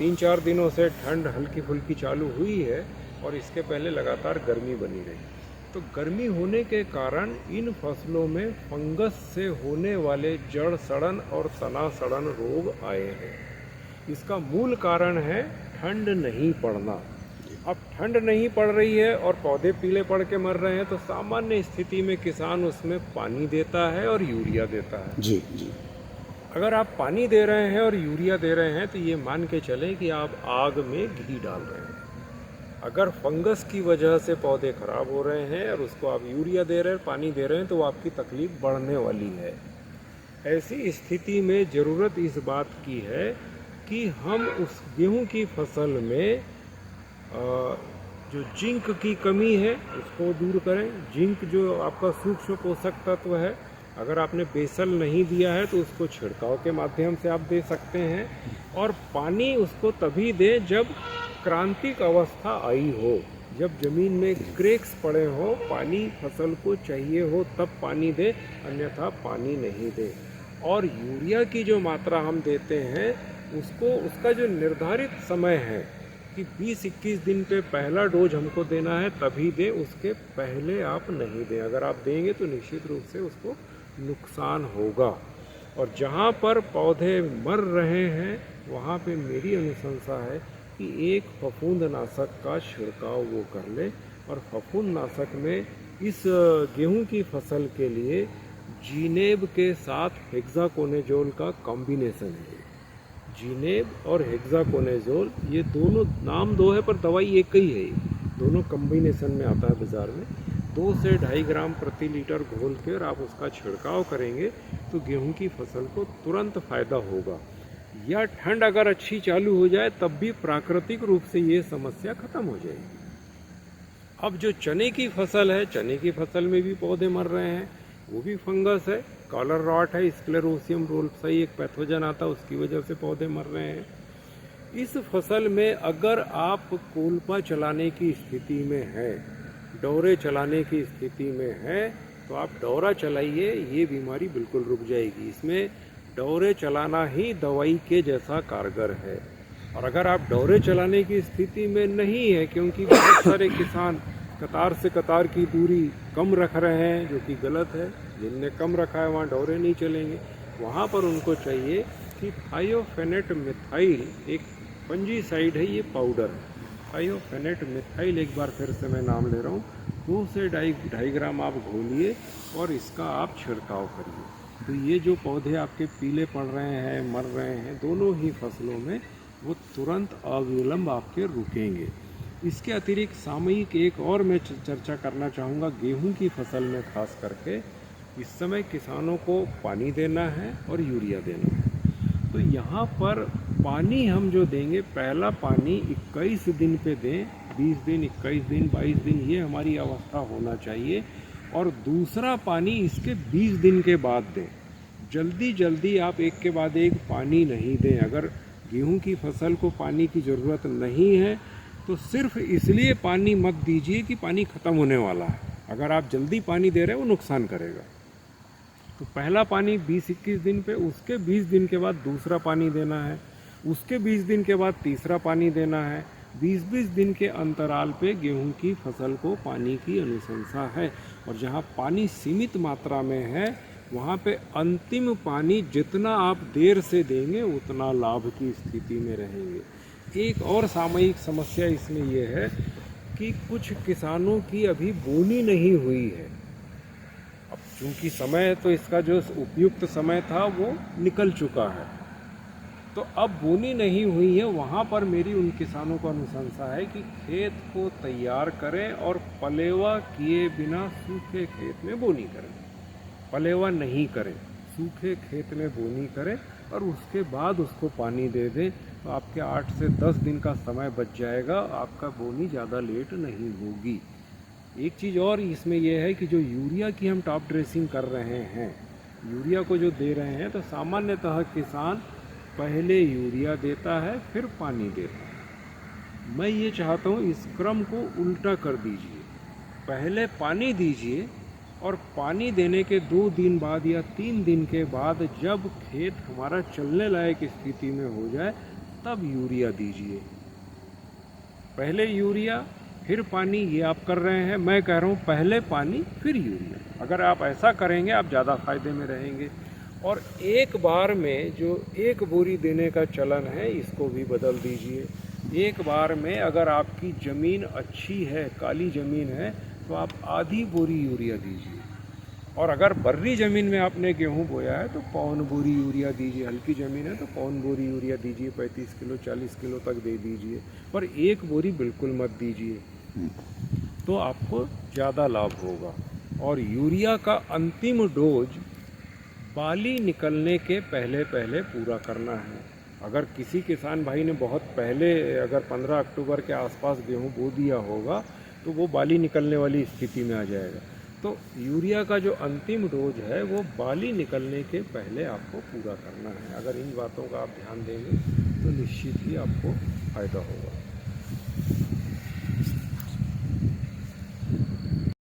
3-4 दिनों से ठंड हल्की फुल्की चालू हुई है और इसके पहले लगातार गर्मी बनी रही। तो गर्मी होने के कारण इन फसलों में फंगस से होने वाले जड़ सड़न और तना सड़न रोग आए हैं। इसका मूल कारण है ठंड नहीं पड़ना। अब ठंड नहीं पड़ रही है और पौधे पीले पड़ के मर रहे हैं, तो सामान्य स्थिति में किसान उसमें पानी देता है और यूरिया देता है। जी जी। अगर आप पानी दे रहे हैं और यूरिया दे रहे हैं तो ये मान के चलें कि आप आग में घी डाल रहे हैं। अगर फंगस की वजह से पौधे खराब हो रहे हैं और उसको आप यूरिया दे रहे हैं, पानी दे रहे हैं, तो वो आपकी तकलीफ बढ़ने वाली है। ऐसी स्थिति में ज़रूरत इस बात की है कि हम उस गेहूं की फसल में जो जिंक की कमी है उसको दूर करें। जिंक जो आपका सूक्ष्म पोषक तत्व है, अगर आपने बेसल नहीं दिया है तो उसको छिड़काव के माध्यम से आप दे सकते हैं। और पानी उसको तभी दें जब क्रांतिक अवस्था आई हो, जब ज़मीन में क्रेक्स पड़े हो, पानी फसल को चाहिए हो तब पानी दे, अन्यथा पानी नहीं दे। और यूरिया की जो मात्रा हम देते हैं उसका जो निर्धारित समय है कि 20-21 दिन पे पहला डोज हमको देना है तभी दें, उसके पहले आप नहीं दें। अगर आप देंगे तो निश्चित रूप से उसको नुकसान होगा। और जहाँ पर पौधे मर रहे हैं वहाँ पे मेरी अनुशंसा है कि एक फफूंदनाशक का छिड़काव वो कर ले। और फफूंदनाशक में इस गेहूं की फसल के लिए जीनेब के साथ हेक्साकोनाजोल का कॉम्बिनेशन है। जीनेब और हेक्साकोनाजोल, ये दोनों नाम दो है पर दवाई एक ही है। दोनों कॉम्बिनेशन में आता है बाज़ार में। 2 से 2.5 ग्राम प्रति लीटर घोल कर आप उसका छिड़काव करेंगे तो गेहूं की फसल को तुरंत फ़ायदा होगा। या ठंड अगर अच्छी चालू हो जाए तब भी प्राकृतिक रूप से ये समस्या ख़त्म हो जाएगी। अब जो चने की फसल है, चने की फसल में भी पौधे मर रहे हैं, वो भी फंगस है, कॉलर रॉट है, स्क्लेरोसियम रोल्फाई एक पैथोजन आता है, उसकी वजह से पौधे मर रहे हैं। इस फसल में अगर आप कोल्पा चलाने की स्थिति में हैं, डोरे चलाने की स्थिति में हैं, तो आप डोरा चलाइए, ये बीमारी बिल्कुल रुक जाएगी। इसमें डोरे चलाना ही दवाई के जैसा कारगर है। और अगर आप डोरे चलाने की स्थिति में नहीं है, क्योंकि बहुत सारे किसान कतार से कतार की दूरी कम रख रहे हैं, जो कि गलत है। जिनने कम रखा है वहाँ डोरे नहीं चलेंगे। वहाँ पर उनको चाहिए कि थायोफेनेट मिथाइल एक फंजीसाइड है, ये पाउडर है। थायोफेनेट मिथाइल, एक बार फिर से मैं नाम ले रहा हूँ, 2 से 2.5 ग्राम आप घोलिए और इसका आप छिड़काव करिए। तो ये जो पौधे आपके पीले पड़ रहे हैं, मर रहे हैं, दोनों ही फसलों में वो तुरंत अविलंब आपके रुकेंगे। इसके अतिरिक्त सामयिक एक और मैं चर्चा करना चाहूँगा गेहूं की फसल में। खास करके इस समय किसानों को पानी देना है और यूरिया देना है। तो यहाँ पर पानी हम जो देंगे, पहला पानी 21 दिन पे दें, 20 दिन, 21 दिन, 22 दिन, ये हमारी अवस्था होना चाहिए। और दूसरा पानी इसके 20 दिन के बाद दें। जल्दी आप एक के बाद एक पानी नहीं दें। अगर गेहूं की फसल को पानी की ज़रूरत नहीं है तो सिर्फ इसलिए पानी मत दीजिए कि पानी ख़त्म होने वाला है। अगर आप जल्दी पानी दे रहे हैं वो नुकसान करेगा। तो पहला पानी 20-21 दिन पे, उसके 20 दिन के बाद दूसरा पानी देना है, उसके 20 दिन के बाद तीसरा पानी देना है। 20-20 दिन के अंतराल पे गेहूं की फसल को पानी की अनुशंसा है। और जहां पानी सीमित मात्रा में है वहां पे अंतिम पानी जितना आप देर से देंगे उतना लाभ की स्थिति में रहेंगे। एक और सामयिक समस्या इसमें यह है कि कुछ किसानों की अभी बोनी नहीं हुई है। अब चूंकि समय तो इसका जो उपयुक्त समय था वो निकल चुका है, तो अब बोनी नहीं हुई है। वहाँ पर मेरी उन किसानों को अनुशंसा है कि खेत को तैयार करें और पलेवा किए बिना सूखे खेत में बोनी करें। पलेवा नहीं करें, सूखे खेत में बोनी करें और उसके बाद उसको पानी दे दें, तो आपके 8 से 10 दिन का समय बच जाएगा। आपका बोनी ज़्यादा लेट नहीं होगी। एक चीज़ और इसमें यह है कि जो यूरिया की हम टॉप ड्रेसिंग कर रहे हैं, यूरिया को जो दे रहे हैं, तो सामान्यतः किसान पहले यूरिया देता है फिर पानी देता है। मैं ये चाहता हूँ इस क्रम को उल्टा कर दीजिए। पहले पानी दीजिए और पानी देने के 2 दिन बाद या 3 दिन के बाद जब खेत हमारा चलने लायक स्थिति में हो जाए तब यूरिया दीजिए। पहले यूरिया फिर पानी, ये आप कर रहे हैं। मैं कह रहा हूँ पहले पानी फिर यूरिया। अगर आप ऐसा करेंगे आप ज़्यादा फायदे में रहेंगे। और एक बार में जो 1 बोरी देने का चलन है, इसको भी बदल दीजिए। एक बार में अगर आपकी ज़मीन अच्छी है, काली ज़मीन है, तो आप आधी बोरी यूरिया दीजिए। और अगर बर्री ज़मीन में आपने गेहूं बोया है तो 1 बोरी यूरिया दीजिए। हल्की ज़मीन है तो 1 बोरी यूरिया दीजिए। 35 किलो 40 किलो तक दे दीजिए, पर 1 बोरी बिल्कुल मत दीजिए, तो आपको ज़्यादा लाभ होगा। और यूरिया का अंतिम डोज बाली निकलने के पहले पहले पूरा करना है। अगर किसी किसान भाई ने बहुत पहले, अगर 15 अक्टूबर के आसपास गेहूं बो दिया होगा, तो वो बाली निकलने वाली स्थिति में आ जाएगा। तो यूरिया का जो अंतिम डोज है वो बाली निकलने के पहले आपको पूरा करना है। अगर इन बातों का आप ध्यान देंगे तो निश्चित ही आपको फ़ायदा होगा।